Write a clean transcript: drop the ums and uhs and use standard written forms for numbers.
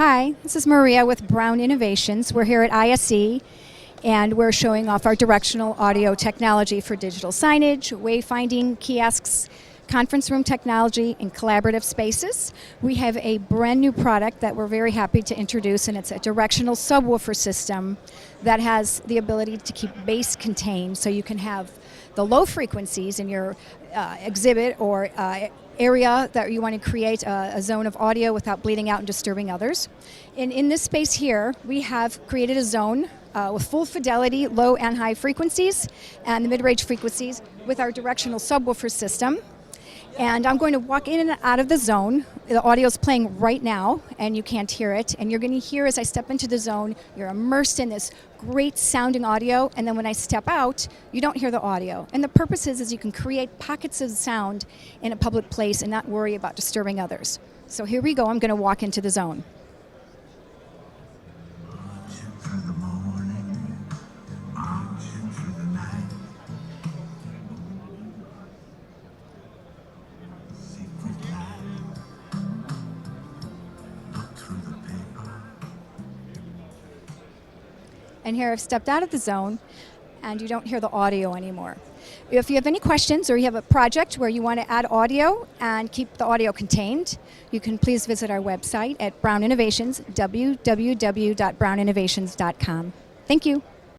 Hi, this is Maria with Brown Innovations. We're here at ISE and we're showing off our directional audio technology for digital signage, wayfinding, kiosks, conference room technology, and collaborative spaces. We have a brand new product that we're very happy to introduce, and it's a directional subwoofer system that has the ability to keep bass contained, so you can have the low frequencies in your exhibit or area that you want to create a zone of audio without bleeding out and disturbing others. And in this space here, we have created a zone with full fidelity, low and high frequencies, and the mid-range frequencies with our directional subwoofer system. And I'm going to walk in and out of the zone. The audio is playing right now, and you can't hear it. And you're going to hear as I step into the zone, you're immersed in this great sounding audio, and then when I step out, you don't hear the audio. And the purpose is you can create pockets of sound in a public place and not worry about disturbing others. So here we go, I'm going to walk into the zone. And here I've stepped out of the zone and you don't hear the audio anymore. If you have any questions or you have a project where you want to add audio and keep the audio contained, you can please visit our website at Brown Innovations, www.browninnovations.com. Thank you.